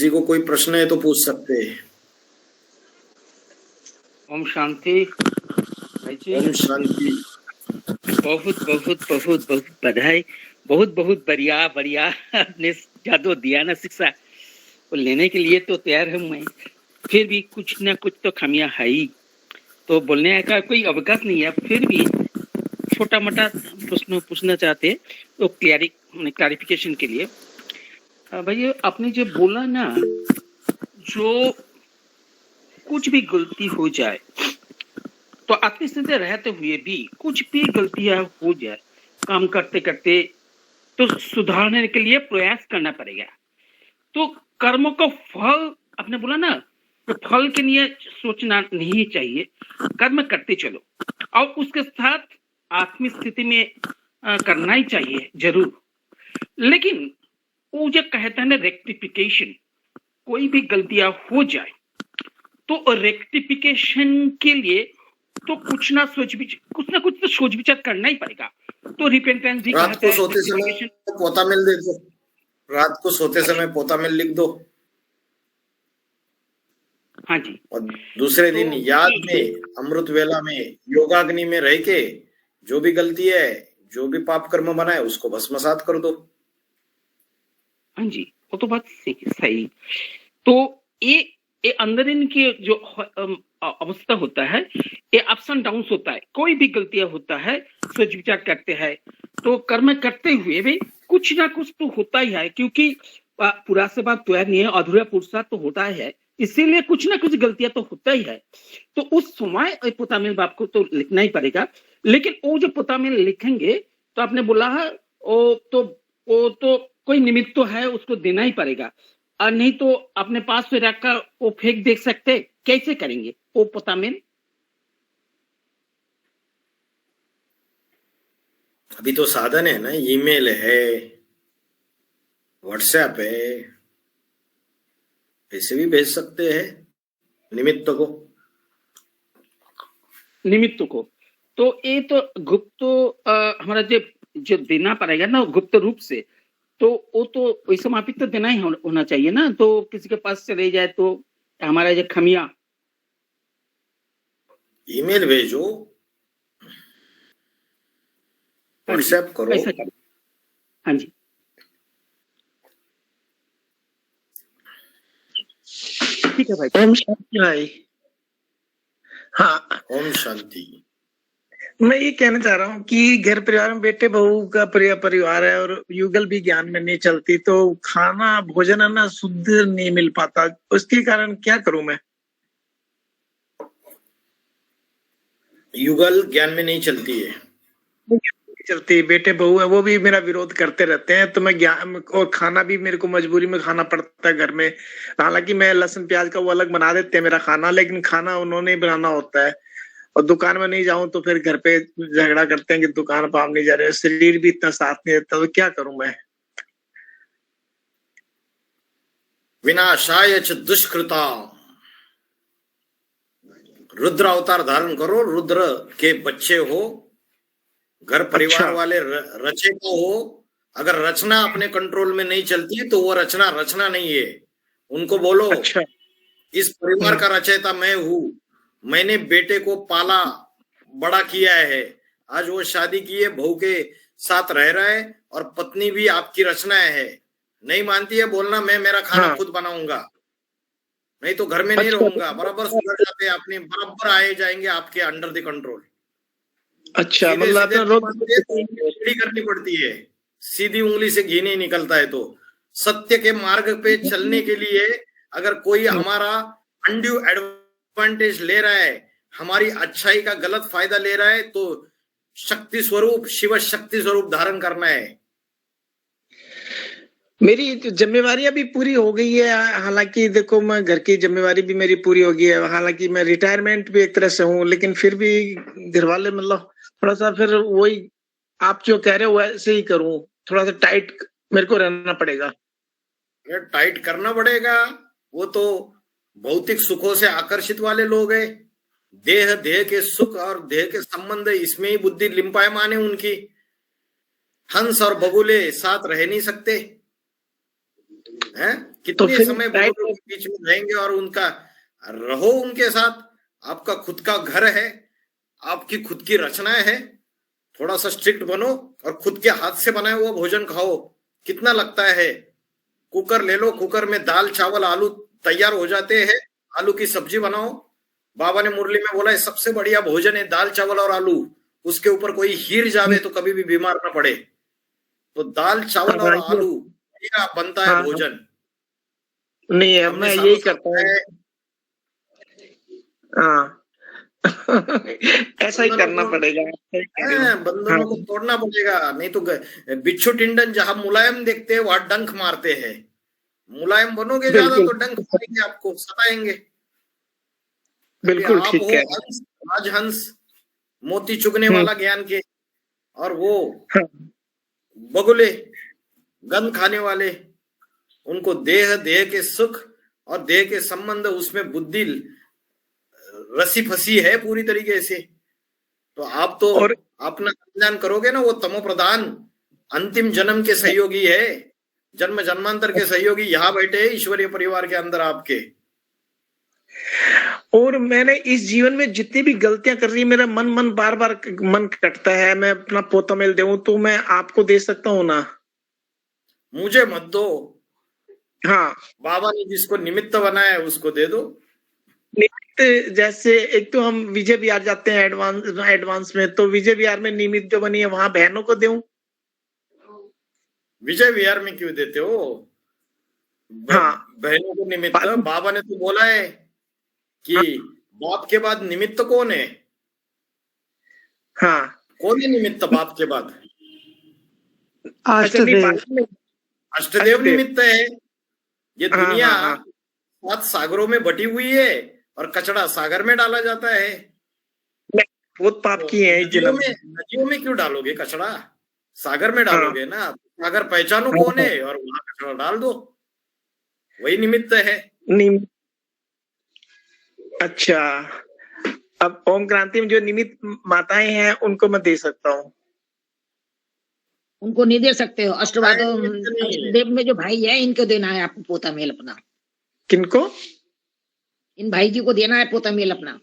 किसी को कोई प्रश्न है तो पूछ सकते हैं। ओम शांति भाई जी। ओम शांति। बहुत बहुत बहुत बहुत बधाई, बहुत बहुत बढ़िया बढ़िया। आपने जादू दिया ना शिक्षा, वो लेने के लिए तो तैयार हूँ मैं। फिर भी कुछ ना कुछ तो खामियां है ही, तो बोलने का कोई अवकाश नहीं है। फिर भी छोटा मोटा प्रश्न पूछना चाहते हैं तो क्लैरिफिकेशन के लिए। भाई आपने जो बोला ना, जो कुछ भी गलती हो जाए तो अपनी स्थिति रहते हुए भी कुछ भी गलतियां हो जाए काम करते करते, तो सुधारने के लिए प्रयास करना पड़ेगा। तो कर्मों का फल आपने बोला ना, तो फल के लिए सोचना नहीं चाहिए, कर्म करते चलो और उसके साथ आत्मिक स्थिति में करना ही चाहिए जरूर। लेकिन वो जो कहता है ना रेक्टिफिकेशन, कोई भी गलतियां हो जाए तो रेक्टिफिकेशन के लिए तो कुछ ना कुछ तो सोच विचार करना ही पड़ेगा। तो रिपेंटेंस भी रात को सोते समय पोता मिल दे दो, रात को सोते समय पोता मिल लिख दो। हाँ जी। और दूसरे दिन याद में अमृत वेला में योगाग्नि में रह के जो भी गलती है, जो भी पाप कर्म बना है उसको भस्मसात कर दो। हाँ जी, वो तो बात सही। तो ये अंदर इनकी जो अवस्था होता है, ये अप्स एंड डाउन्स होता है। कोई भी गलतियां होता है, सोच विचार करते हैं तो कर्म करते हुए भी कुछ ना कुछ तो होता ही है, क्योंकि पूरा से बात तैयार नहीं है, अधूरा पुरुषार्थ तो होता है, इसीलिए कुछ ना कुछ गलतियां तो होता ही है। तो उस समय पोतामिल बाप को तो लिखना ही पड़ेगा। लेकिन वो जो पोतामिल लिखेंगे तो आपने बोला है वो तो कोई निमित्त तो है, उसको देना ही पड़ेगा। और नहीं तो अपने पास में रखकर वो फेंक देख सकते, कैसे करेंगे वो पोतामिल? अभी तो साधन है ना, ईमेल है, व्हाट्सएप है, ऐसे भी भेज सकते हैं निमित्त को। तो ये तो गुप्त हमारा जो देना पड़ेगा ना गुप्त रूप से, तो वो तो वैसे मापित तो देना ही होना चाहिए ना। तो किसी के पास चले जाए तो हमारा जो खमिया ईमेल भेजो, व्हाट्सएप करो। ऐसा करो। हाँ जी, ठीक है भाई। ओम शांति भाई। हाँ, ओम शांति। मैं ये कहना चाह रहा हूँ कि घर परिवार में बेटे बहू का परिवार है और युगल भी ज्ञान में नहीं चलती, तो खाना भोजन है ना शुद्ध नहीं मिल पाता। उसके कारण क्या करूं मैं? युगल ज्ञान में नहीं चलती है, चलती बेटे बहू है, वो भी मेरा विरोध करते रहते हैं। तो मैं ज्ञान और खाना भी मेरे को मजबूरी में खाना पड़ता है घर में। हालांकि मैं लहसुन प्याज का वो अलग बना देते हैं मेरा खाना, लेकिन खाना उन्होंने ही बनाना होता है। और दुकान में नहीं जाऊं तो फिर घर पे झगड़ा करते हैं कि दुकान पर आप नहीं जा रहे। शरीर भी इतना साथ नहीं देता, तो क्या करूं मैं? विनाशाय च दुष्कृता। रुद्र अवतार धारण करो, रुद्र के बच्चे हो, घर परिवार वाले रचे को हो। अगर रचना अपने कंट्रोल में नहीं चलती तो वो रचना नहीं है। उनको बोलो इस परिवार का रचयिता मैं हूं, मैंने बेटे को पाला बड़ा किया है, आज वो शादी की है, बहू के साथ रह रहा है और पत्नी भी आपकी रचना है। नहीं मानती है, बोलना मैं मेरा खाना खुद बनाऊंगा, नहीं तो घर में नहीं रहूंगा। बराबर सुधर जाते हैं, अपने बराबर आए जाएंगे आपके अंडर द कंट्रोल। अच्छा, मतलब करनी पड़ती है, सीधी उंगली से घी नहीं निकलता है। तो सत्य के मार्ग पे चलने के लिए अगर कोई हमारा अनड्यू एडवांटेज ले रहा है, हमारी अच्छाई का गलत फायदा ले रहा है, तो शक्ति स्वरूप शिव शक्ति स्वरूप धारण करना है। मेरी जिम्मेवारियां भी पूरी हो गई है। हालांकि देखो, मैं घर की जिम्मेवारी भी मेरी पूरी हो गई है। हालांकि मैं रिटायरमेंट भी एक तरह से हूँ, लेकिन फिर भी घर वाले मतलब थोड़ा सा फिर वही आप जो कह रहे हो वैसे ही करूं। थोड़ा सा टाइट मेरे को रहना पड़ेगा। टाइट करना पड़ेगा, वो तो भौतिक सुखों से आकर्षित वाले लोग हैं। देह के सुख और देह के संबंध, इसमें ही बुद्धि लिम्पायमान है उनकी। हंस और बगुले साथ रह नहीं सकते हैं। कितने फिर समय डाइट बुजुर्गों के बीच में रहेंगे और उनका रहो उनके साथ। आपका खुद का घर है, आपकी खुद की रचनाएं है, थोड़ा सा स्ट्रिक्ट बनो और खुद के हाथ से बनाए हुआ भोजन खाओ। कितना लगता है? कुकर ले लो, कुकर में दाल चावल आलू तैयार हो जाते हैं, आलू की सब्जी बनाओ। बाबा ने मुरली में बोला है सबसे बढ़िया भोजन है दाल चावल और आलू, उसके ऊपर कोई हीर जावे तो कभी भी बीमार ना पड़े। तो दाल चावल और हाँ आलू ये बनता है हाँ भोजन। नहीं है, हमने मैं सालों यही साल करता हूँ। खाया है। हाँ ऐसा ही बंधनों करना को पड़ेगा, सही कह रहे हो। बंधनों को तोड़ना पड़ेगा, नहीं तो बिच्छू टिंडन जहां मुलायम देखते हैं वहां डंक मारते हैं। मुलायम बनोगे ज्यादा बिल्कुल तो डंक मारेंगे, आपको सताएंगे। अभी बिल्कुल आप ठीक हो कह रहे हंस, राजहंस, मोती चुगने हो। वाला ज्ञान के, और वो हाँ, बगुले गंध खाने वाले। उनको देह देह के सुख और देह के संबंध, उसमें बुद्धि रसी फसी है पूरी तरीके से। तो आप तो और अपना कल्याण करोगे ना, वो तमो प्रधान अंतिम जन्म के सहयोगी है, जन्म जन्मांतर के सहयोगी यहाँ बैठे हैं ईश्वरीय परिवार के अंदर आपके। और मैंने इस जीवन में जितनी भी गलतियां कर रही, मेरा मन बार बार मन कटता है, मैं अपना पोता मेल दूं तो मैं आपको दे सकता हूँ ना? मुझे मत दो, हाँ, बाबा ने जिसको निमित्त बनाया है उसको दे दो। निमित्त जैसे एक तो हम विजय विहार जाते हैं एडवांस में, तो विजय विहार में निमित्त जो बनी है वहां बहनों को दूं? विजय विहार में क्यों देते हो? हाँ बहनों को निमित्त बाबा ने तो बोला है कि बाप के बाद निमित्त कौन है? हाँ कौन है निमित्त बाप के बाद? अच्छा, नहीं, अष्टदेव निमित्त है। ये हाँ, दुनिया हाँ, हाँ। 7 सागरों में बटी हुई है और कचड़ा सागर में डाला जाता है। बहुत पाप किए हैं इस जन्म में। नदियों में क्यों डालोगे कचड़ा? सागर में डालोगे ना। सागर पहचानो कौन है और वहां कचड़ा डाल दो, वही निमित्त है। नहीं, अच्छा, अब ओम क्रांति में जो निमित्त माताएं हैं उनको मैं दे सकता हूँ? उनको नहीं दे सकते हो। निमित्त नहीं है। अष्टदेव में जो भाई है इनको देना है आपको पोता मेल अपना। किनको? इन भाई जी को देना है पोता मेल अपना।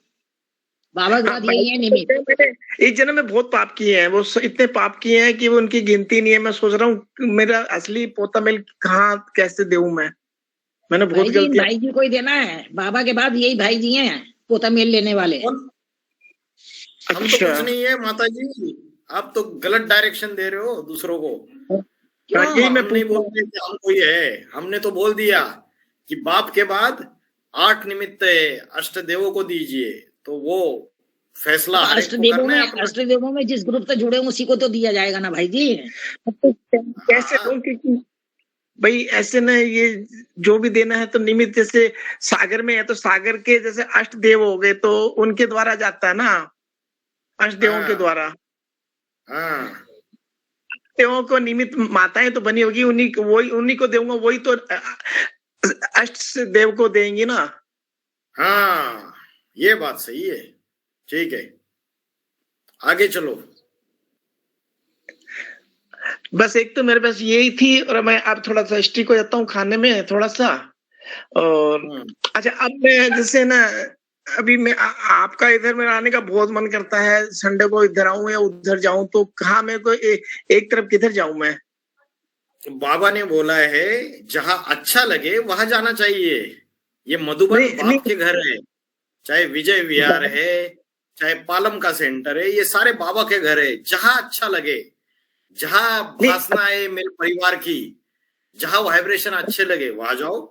बाबा के हाँ, बाद यही है निमित्त। मैंने इस जन्म में बहुत पाप किए हैं, वो इतने पाप किए हैं कि वो उनकी गिनती नहीं है। मैं सोच रहा हूँ मेरा असली पोता मेल कहाँ कैसे दूं मैं? मैंने बहुत भाई जी, इन गलतियां। भाई जी को ही देना है। बाबा के बाद यही भाई जी हैं पोता मेल लेने वाले। हम तो अच्छा, कुछ नहीं है माता जी, आप तो गलत डायरेक्शन दे रहे हो दूसरों को। क्यों? हाँ, यही मैं हम नहीं पूछ रहा हूँ। बोलते कि हम कोई है, हमने तो बोल दिया कि बाप के बाद 8 निमित्त है, अष्ट देवों को दीजिए। तो वो फैसला हर एक को करना है अपना। अष्टदेवों में जिस ग्रुप से जुड़े उसी को तो दिया जाएगा ना भाई जी। तो कैसे दूं? क्योंकि भाई ऐसे ना, ये जो भी देना है तो निमित्त, जैसे सागर में है तो सागर के जैसे अष्ट देव हो गए तो उनके द्वारा जाता है ना, अष्ट देवों के हाँ। द्वारा। हाँ, देवों को निमित्त माताएं तो बनी होगी, उन्हीं को दूंगा, वही तो अष्ट देव को देंगी ना। हाँ, ये बात सही है। ठीक है, आगे चलो। बस एक तो मेरे पास यही थी, और मैं अब थोड़ा सा स्ट्रिक हो जाता हूँ खाने में थोड़ा सा। और अच्छा, अब मैं जैसे ना, अभी मैं आपका इधर में आने का बहुत मन करता है। संडे को इधर आऊं या उधर जाऊं, तो कहाँ मेरे को एक तरफ किधर जाऊं मैं? बाबा ने बोला है जहां अच्छा लगे वहां जाना चाहिए। ये मधुबन नहीं, बाप के घर है, चाहे विजय विहार है, चाहे पालम का सेंटर है, ये सारे बाबा के घर है। जहां अच्छा लगे, जहां भासना है मेरे परिवार की, जहां वाइब्रेशन अच्छे लगे वहां जाओ।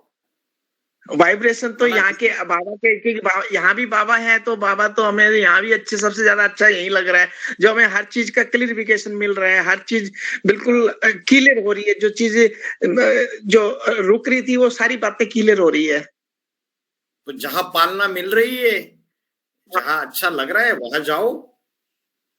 वाइब्रेशन तो यहाँ के बाबा के, क्योंकि यहाँ भी बाबा है, तो बाबा तो हमें यहाँ भी अच्छे, सबसे ज्यादा अच्छा यही लग रहा है, जो हमें हर चीज का क्लियरिफिकेशन मिल रहा है। हर चीज बिल्कुल क्लियर हो रही है, जो चीजें जो रुक रही थी वो सारी बातें क्लियर हो रही है। तो जहां पालना मिल रही है, जहां अच्छा लग रहा है वहां जाओ।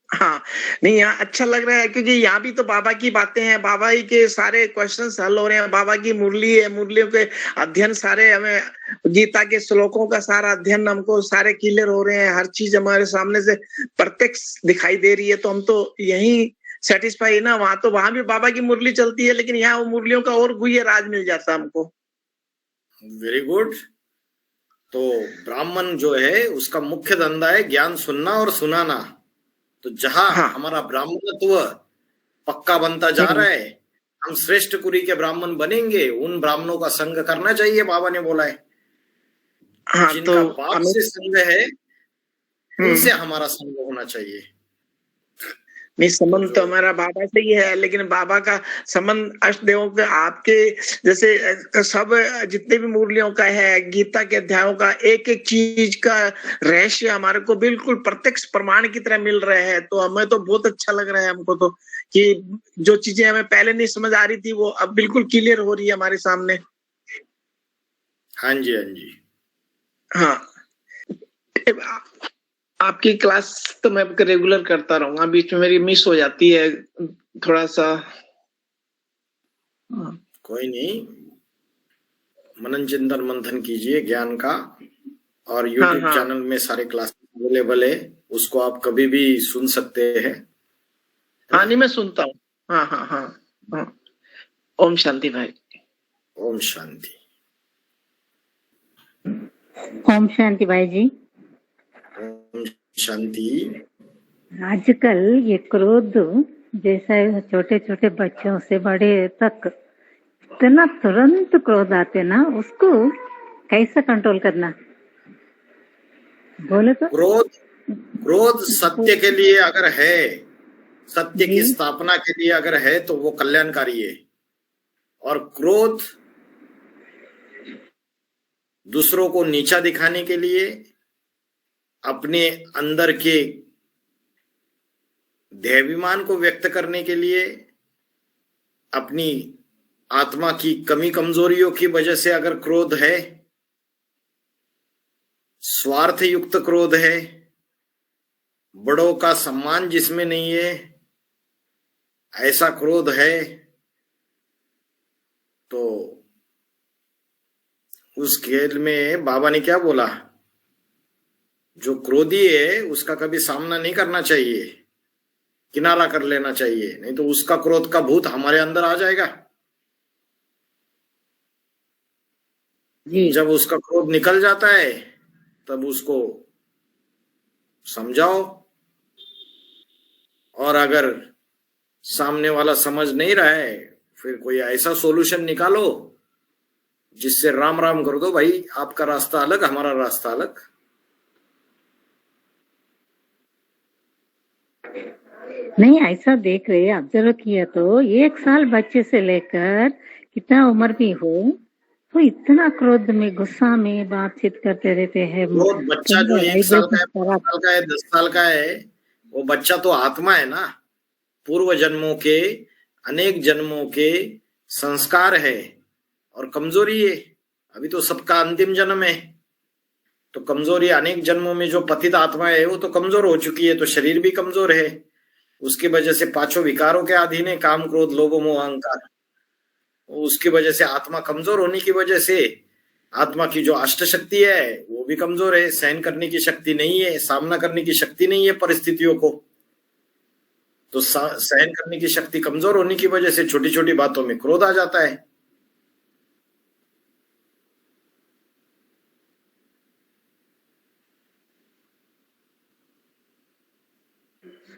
हाँ, नहीं, यहाँ अच्छा लग रहा है क्योंकि यहाँ भी तो बाबा की बातें हैं, बाबा ही के सारे क्वेश्चंस हल हो रहे हैं। बाबा की मुरली है, मुरलियों के अध्ययन सारे, हमें गीता के श्लोकों का सारा अध्ययन हमको सारे क्लियर हो रहे हैं। हर चीज हमारे सामने से प्रत्यक्ष दिखाई दे रही है, तो हम तो यही सेटिस्फाई है ना। वहां भी बाबा की मुरली चलती है, लेकिन यहाँ वो मुरलियों का और गुह्य राज मिल जाता है हमको। Very good. तो ब्राह्मण जो है उसका मुख्य धंधा है ज्ञान सुनना और सुनाना। तो जहां हाँ हमारा ब्राह्मणत्व पक्का बनता जा रहा है, हम श्रेष्ठ कुरी के ब्राह्मण बनेंगे, उन ब्राह्मणों का संग करना चाहिए, बाबा ने बोला है। हाँ। तो जिनका बाप हमें से संग है उनसे हम्म हमारा संग होना चाहिए। नहीं, तो संबंध तो जो हमारा बाबा से ही है, लेकिन बाबा का संबंध अष्ट देवों के आपके जैसे सब जितने भी मुरलियों का है, गीता के अध्यायों का, एक एक चीज का रहस्य हमारे को बिल्कुल प्रत्यक्ष प्रमाण की तरह मिल रहे हैं। तो हमें तो बहुत अच्छा लग रहा है हमको तो, कि जो चीजें हमें पहले नहीं समझ आ रही थी वो अब बिल्कुल क्लियर हो रही है हमारे सामने। हाँ जी, हाँ जी। हाँ। आपकी क्लास तो मैं रेगुलर करता रहूंगा, बीच में मेरी मिस हो जाती है थोड़ा सा। कोई नहीं, मनन चिंतन मंथन कीजिए ज्ञान का, और हाँ YouTube हाँ चैनल में सारे क्लास अवेलेबल है, उसको आप कभी भी सुन सकते हैं, है हाँ, ना। नहीं मैं सुनता हूँ। हाँ हाँ हाँ हाँ। ओम शांति भाई। ओम शांति। ओम शांति भाई जी। ओम शांति। आजकल ये क्रोध जैसा छोटे छोटे बच्चों से बड़े तक इतना तुरंत क्रोध आते ना, उसको कैसे कंट्रोल करना बोले तो। क्रोध, क्रोध सत्य के लिए अगर है, सत्य की जी स्थापना के लिए अगर है तो वो कल्याणकारी है। और क्रोध दूसरों को नीचा दिखाने के लिए, अपने अंदर के दैवाभिमान को व्यक्त करने के लिए, अपनी आत्मा की कमी कमजोरियों की वजह से अगर क्रोध है, स्वार्थ युक्त क्रोध है, बड़ों का सम्मान जिसमें नहीं है, ऐसा क्रोध है, तो उस खेल में बाबा ने क्या बोला, जो क्रोधी है उसका कभी सामना नहीं करना चाहिए, किनारा कर लेना चाहिए, नहीं तो उसका क्रोध का भूत हमारे अंदर आ जाएगा। जी जब उसका क्रोध निकल जाता है तब उसको समझाओ, और अगर सामने वाला समझ नहीं रहा है फिर कोई ऐसा सॉल्यूशन निकालो जिससे राम राम कर दो, भाई आपका रास्ता अलग, हमारा रास्ता अलग। नहीं, ऐसा देख रहे ऑब्जर्व किया तो 1 साल बच्चे से लेकर कितना उम्र भी हो तो इतना क्रोध में गुस्सा में बातचीत करते रहते हैं। क्रोध बच्चा जो 1 साल का है, 5 साल का है, 10 साल का है, वो बच्चा तो आत्मा है ना, पूर्व जन्मों के, अनेक जन्मों के संस्कार है और कमजोरी है। अभी तो सबका अंतिम जन्म है, तो कमजोरी अनेक जन्मों में जो पतित आत्मा है वो तो कमजोर हो चुकी है, तो शरीर भी कमजोर है, उसकी वजह से 5 विकारों के अधीन है, काम क्रोध लोभ मोह अहंकार। उसकी वजह से आत्मा कमजोर होने की वजह से आत्मा की जो अष्ट शक्ति है वो भी कमजोर है, सहन करने की शक्ति नहीं है, सामना करने की शक्ति नहीं है परिस्थितियों को। तो सहन करने की शक्ति कमजोर होने की वजह से छोटी छोटी बातों में क्रोध आ जाता है।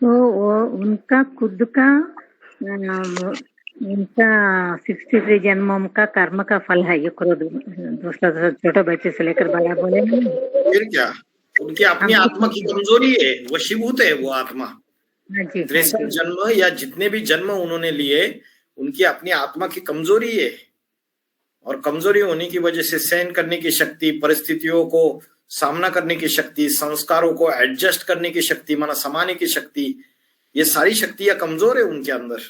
तो वो उनका खुद का उनका 63 जन्मों का कर्म का फल है ये क्रोध। दूसरा छोटे बच्चे से लेकर बड़ा बोले नहीं। फिर क्या, उनकी अपनी आत्मा की कमजोरी है, वशीभूत है वो आत्मा। हाँ जी, हाँ 63 जी। जन्म या जितने भी जन्म उन्होंने लिए, उनकी अपनी आत्मा की कमजोरी है, और कमजोरी होने की वजह से सहन करने की शक्ति, परिस्थितियों को सामना करने की शक्ति, संस्कारों को एडजस्ट करने की शक्ति, माना समाने की शक्ति, ये सारी शक्तियां कमजोर है उनके अंदर,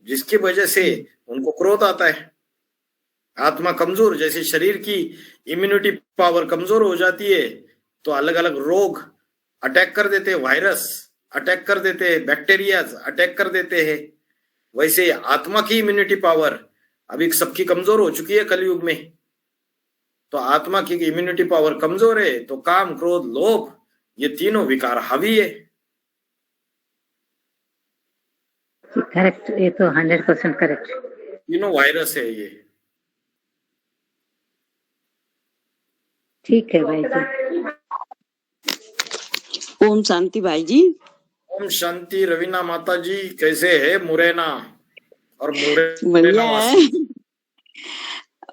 जिसकी वजह से उनको क्रोध आता है। आत्मा कमजोर, जैसे शरीर की इम्यूनिटी पावर कमजोर हो जाती है तो अलग अलग रोग अटैक कर देते हैं, वायरस अटैक कर देते हैं, बैक्टीरिया अटैक कर देते हैं, वैसे आत्मा की इम्यूनिटी पावर अभी सबकी कमजोर हो चुकी है कलयुग में। तो आत्मा की इम्यूनिटी पावर कमजोर है तो काम क्रोध लोभ ये तीनों विकार हावी है। करेक्ट, ये तो 100% करेक्ट। तीनों वायरस है ये। ठीक है भाई जी। ओम शांति भाई जी। ओम शांति रवीना माता जी, कैसे है मुरैना और बढ़िया मुरैना है। वासी?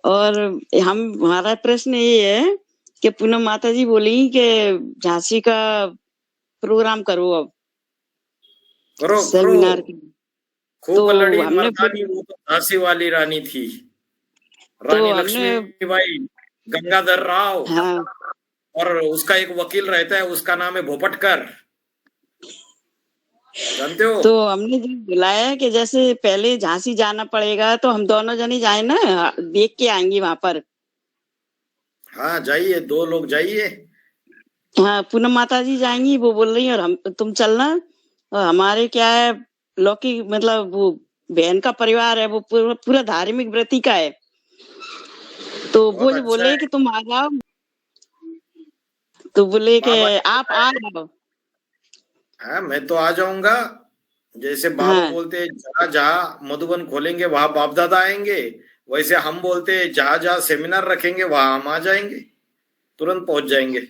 और हमारा प्रश्न ये है कि पूनम माता जी बोली कि झांसी का प्रोग्राम करो अब, करो सेमिनार करो, की। खूब तो लड़ी हमने मर्दानी, वो तो झांसी वाली रानी थी, तो रानी हमने लक्ष्मीबाई गंगाधर राव, हाँ और उसका एक वकील रहता है, उसका नाम है भोपटकर, जानते हो? तो हमने जो बुलाया कि जैसे पहले झांसी जाना पड़ेगा तो हम दोनों जनी जाए ना, देख के आएंगे वहां पर। हाँ जाइए, 2 लोग जाइए। हाँ पूनम माता जी जाएंगी, वो बोल रही है, और हम तुम चलना। और हमारे क्या है, लौकी मतलब वो बहन का परिवार है, वो पूरा पूरा धार्मिक व्रती का है। तो वो बहुत जो अच्छा बोले है। कि तुम आ जाओ, तो बोले कि बाबा ने आप बोला आ है, जाओ। हाँ मैं तो आ जाऊंगा। जैसे बाबा हाँ बोलते हैं जहाँ जहाँ मधुबन खोलेंगे वहां बाप दादा आएंगे, वैसे हम बोलते हैं जहाँ जहाँ सेमिनार रखेंगे वहां हम आ जाएंगे, तुरंत पहुंच जाएंगे।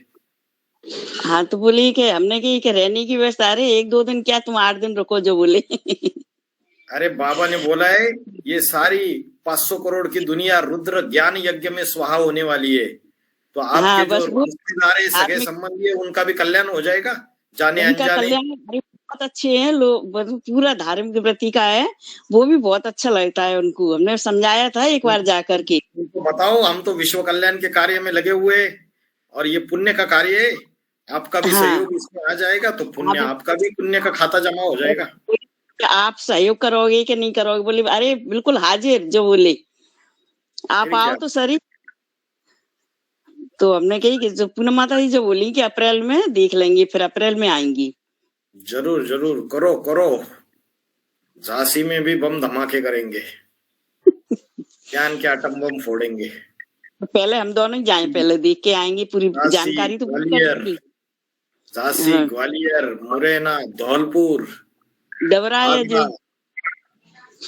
हाँ, तो बोली कि हमने की रहने की व्यवस्था, अरे 1-2 दिन क्या, तुम 8 दिन रुको जो बोले। अरे बाबा ने बोला है ये सारी 500 करोड़ की दुनिया रुद्र ज्ञान यज्ञ में स्वाहा होने वाली है, तो आपके हाँ जो बस वो रिश्तेदार है, सगे आदमी संबंधी है, उनका भी कल्याण हो जाएगा, जाने उनका अनजाने। कल्याण भाई बहुत अच्छे हैं लोग, पूरा धार्मिक व्रती का है। वो भी बहुत अच्छा लगता है उनको, हमने समझाया था एक बार जा करके। उनको बताओ हम तो विश्व कल्याण के कार्य में लगे हुए हैं, और ये पुण्य का कार्य है, आपका भी हाँ सहयोग इसमें आ जाएगा तो पुण्य, आप आपका भी पुण्य का खाता जमा हो जाएगा। आप सहयोग करोगे कि नहीं करोगे, बोले अरे बिल्कुल हाजिर जो बोले, आप फिर आओ क्या, तो सही। तो हमने कही कि जो पूनम माता जी जो बोली कि अप्रैल में देख लेंगे, फिर अप्रैल में आएंगी। जरूर जरूर, करो करो, झांसी में भी बम धमाके करेंगे, ज्ञान के आटम बम फोड़ेंगे। तो पहले हम दोनों ही जाएं, पहले देख के आएंगे, पूरी झांसी जानकारी तो पूरी ग्वालियर, करेंगे। झांसी हाँ ग्वालियर मुरैना धौलपुर डबरा है आगरा, जी।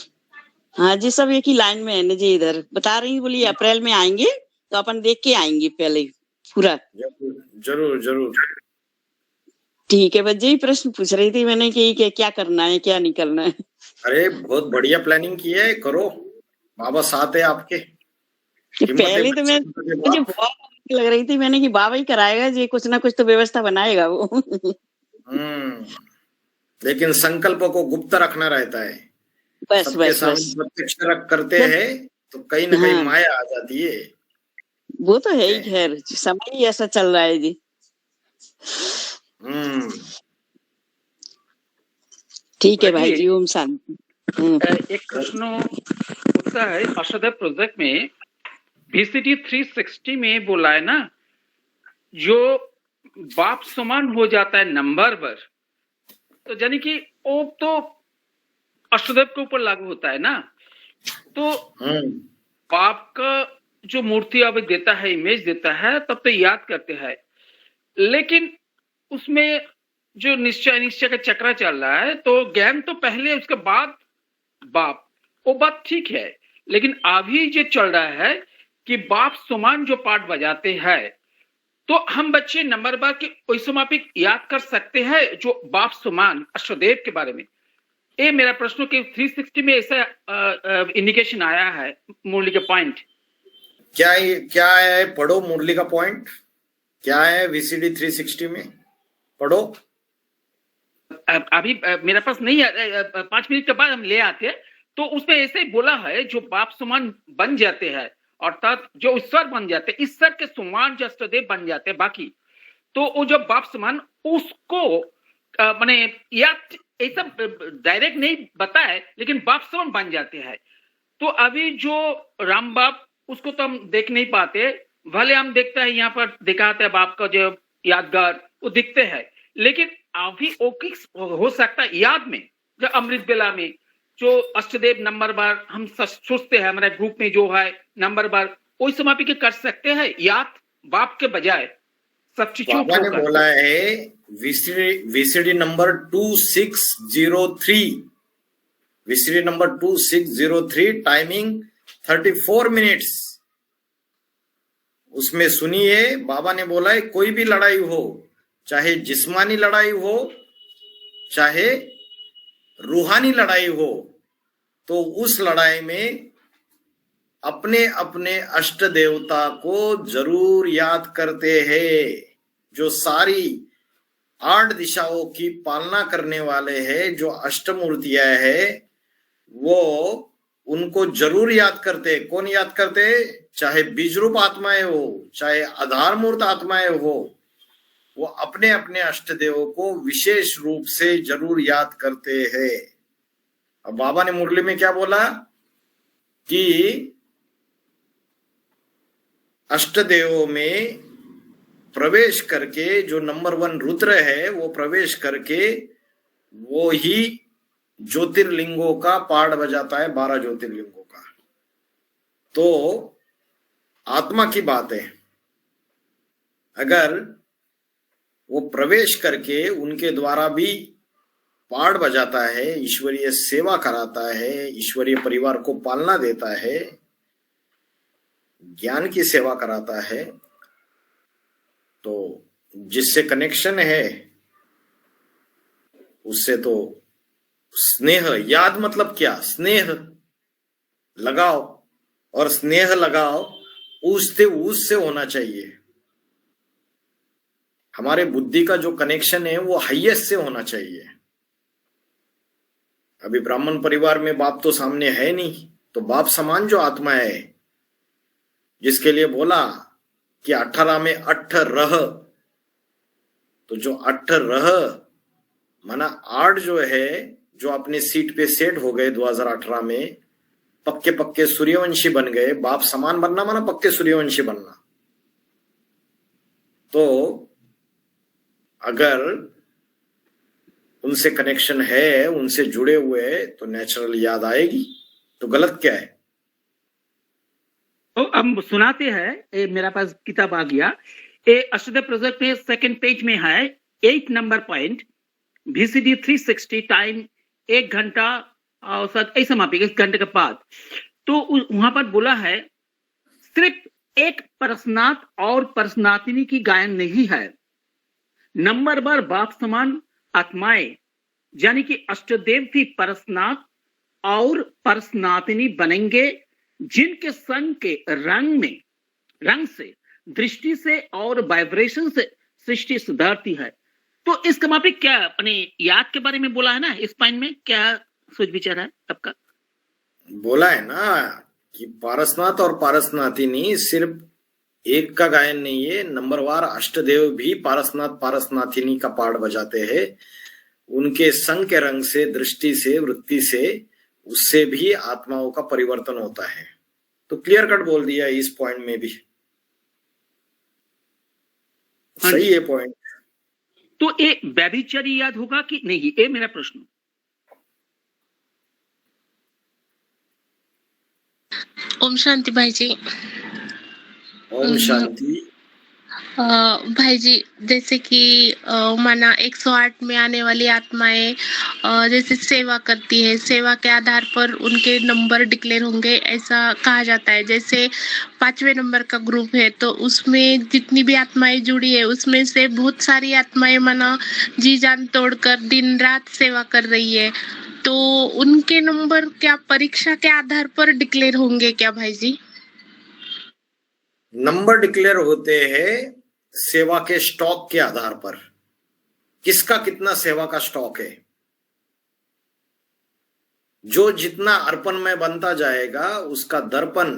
हाँ जी, सब एक ही लाइन में है ना जी। इधर बता रही बोली अप्रैल में आएंगे, तो अपन देख के आएंगे पहले पूरा। जरूर जरूर जरूर। ठीक है, बस यही प्रश्न पूछ रही थी मैंने कि क्या करना है क्या नहीं करना है। अरे बहुत बढ़िया प्लानिंग की है, करो, बाबा साथ है आपके, कि हिम्मत है पहले तो बच्चे के मुझे बाप। बहुत अच्छी लग रही थी, मैंने कि बाबा ही कराएगा जी, कुछ ना कुछ तो व्यवस्था बनाएगा वो। लेकिन संकल्प को गुप्त रखना रहता है, बस सबके बस सामने बस प्रत्यक्ष करते जब हैं तो कहीं ना कहीं हाँ माया आ जाती है। वो तो है ही, खैर समय ही ऐसा चल रहा है जी। हम्म ठीक है भाई भाई जी, जी, ओम शांति। एक प्रश्न उठता है, अष्टदेव प्रोजेक्ट में VCD 360 में बोला है ना, जो बाप समान हो जाता है नंबर पर, तो यानी कि वो तो अष्टदेव के ऊपर लागू होता है ना। तो बाप का जो मूर्ति अभी देता है, इमेज देता है, तब तो याद करते हैं, लेकिन उसमें जो निश्चय का चक्र चल रहा है, तो ज्ञान तो पहले उसके बाद बाप, वो बात ठीक है, लेकिन अभी जो चल रहा है कि बाप समान जो पाठ बजाते हैं, तो हम बच्चे नंबर बार के वैसमापिक याद कर सकते हैं जो बाप समान अष्टदेव के बारे में। ये मेरा प्रश्न कि 360 में ऐसा इंडिकेशन आया है, मुरली का पॉइंट क्या है, पढ़ो मुरली का पॉइंट क्या है, VCD 360 में पढ़ो। अभी मेरे पास नहीं है, 5 मिनट के बाद हम ले आते हैं। तो उसमें ऐसे ही बोला है, जो बाप समान बन जाते हैं, अर्थात जो ईश्वर बन जाते हैं, ईश्वर के समान जो अष्टदेव बन जाते हैं बाकी, तो वो जो बाप समान उसको माने याद ऐसा डायरेक्ट नहीं बताए, लेकिन बाप समान बन जाते हैं। तो अभी जो राम बाप, उसको तो हम देख नहीं पाते, भले हम देखते हैं यहाँ पर दिखाते हैं बाप का जो यादगार, वो दिखते हैं, लेकिन अभी हो सकता है याद में, जो अमृत बेला में जो अष्टदेव नंबर बार हम सोचते हैं, हमारे ग्रुप में जो है नंबर बार, वही समापी के कर सकते हैं याद बाप के बजाय सब्स्टिट्यूट बाबा ने बोला है VCD number 2603, VCD number 2603, timing 34 minutes, उसमें सुनिए, बाबा ने बोला है कोई भी लड़ाई हो, चाहे जिस्मानी लड़ाई हो चाहे रूहानी लड़ाई हो, तो उस लड़ाई में अपने अपने अष्ट देवता को जरूर याद करते हैं। जो सारी 8 दिशाओं की पालना करने वाले हैं, जो अष्टमूर्तियां हैं, वो उनको जरूर याद करते। कौन याद करते? चाहे बीज रूप आत्माएं हो, चाहे आधार मूर्त आत्माएं हो, वो अपने अपने अष्ट देवों को विशेष रूप से जरूर याद करते हैं। अब बाबा ने मुरली में क्या बोला कि अष्ट देवों में प्रवेश करके जो नंबर 1 रुद्र है, वो प्रवेश करके वो ही ज्योतिर्लिंगों का पाठ बजाता है, 12 ज्योतिर्लिंगों का। तो आत्मा की बात है, अगर वो प्रवेश करके उनके द्वारा भी पाठ बजाता है, ईश्वरीय सेवा कराता है, ईश्वरीय परिवार को पालना देता है, ज्ञान की सेवा कराता है, तो जिससे कनेक्शन है उससे तो स्नेह, याद मतलब क्या? स्नेह लगाओ, और स्नेह लगाओ उससे होना चाहिए। हमारे बुद्धि का जो कनेक्शन है वो हाईएस्ट से होना चाहिए। अभी ब्राह्मण परिवार में बाप तो सामने है नहीं, तो बाप समान जो आत्मा है, जिसके लिए बोला कि 18 में 8 रह, तो जो 8 रह माना 8 जो है, जो अपने सीट पे सेट हो गए 2018 में, पक्के पक्के सूर्यवंशी बन गए। बाप समान बनना माना पक्के सूर्यवंशी बनना। तो अगर उनसे कनेक्शन है, उनसे जुड़े हुए, तो नेचुरल याद आएगी। तो गलत क्या है? तो हम सुनाते हैं, ये मेरा पास किताब आ गया, ये अष्टदेव प्रोजेक्ट में 2nd पेज में है, 8 नंबर पॉइंट, VCD 360 टाइम 1 घंटा और शायद ऐसा मापिएगा 1 घंटे के बाद। तो वहां पर बोला है सिर्फ एक परसनाथ और परसनातिनी की गायन नहीं है, नंबर बार बाप समान आत्माएं यानी कि अष्टदेव भी परसनाथ और परसनातिनी बनेंगे, जिनके संग के रंग से, दृष्टि से और वाइब्रेशन से सृष्टि सुधारती है। तो इसका मापिक क्या अपने याद के बारे में बोला है ना, इस पॉइंट में क्या सोच विचार है आपका? बोला है ना कि पारसनाथ और पारसनाथिनी सिर्फ एक का गायन नहीं है, नंबरवार अष्टदेव भी पारसनाथ पारसनाथिनी का पाठ बजाते हैं। उनके संग के रंग से, दृष्टि से, वृत्ति से, उससे भी आत्माओं का परिवर्तन होता है। तो क्लियर कट बोल दिया इस पॉइंट में भी। सही है पॉइंट। तो ये व्यभिचारी याद होगा कि नहीं, ये मेरा प्रश्न। ओम शांति भाई जी। ओम शांति। भाई जी, जैसे कि माना 108 में आने वाली आत्माएं जैसे सेवा करती है, सेवा के आधार पर उनके नंबर डिक्लेयर होंगे ऐसा कहा जाता है। जैसे 5वें नंबर का ग्रुप है, तो उसमें जितनी भी आत्माएं जुड़ी है, उसमें से बहुत सारी आत्माएं माना जी जान तोड़कर दिन रात सेवा कर रही है, तो उनके नंबर क्या परीक्षा के आधार पर डिक्लेयर होंगे क्या भाई जी? नंबर डिक्लेयर होते हैं सेवा के स्टॉक के आधार पर, किसका कितना सेवा का स्टॉक है। जो जितना अर्पण में बनता जाएगा, उसका दर्पण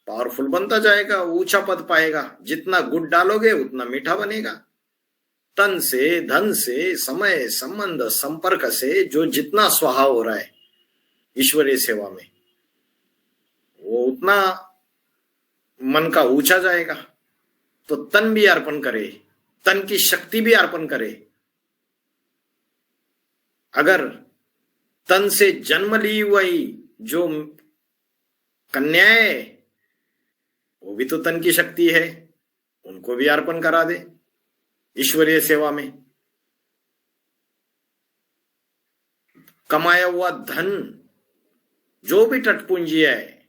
पावरफुल बनता जाएगा, ऊंचा पद पाएगा। जितना गुड़ डालोगे उतना मीठा बनेगा। तन से, धन से, समय, संबंध, संपर्क से जो जितना स्वाहा हो रहा है ईश्वरीय सेवा में, वो उतना मन का ऊंचा जाएगा। तो तन भी अर्पण करे, तन की शक्ति भी अर्पण करे। अगर तन से जन्म ली हुई जो कन्याएं, वो भी तो तन की शक्ति है, उनको भी अर्पण करा दे ईश्वरीय सेवा में। कमाया हुआ धन, जो भी टटपुंजी है,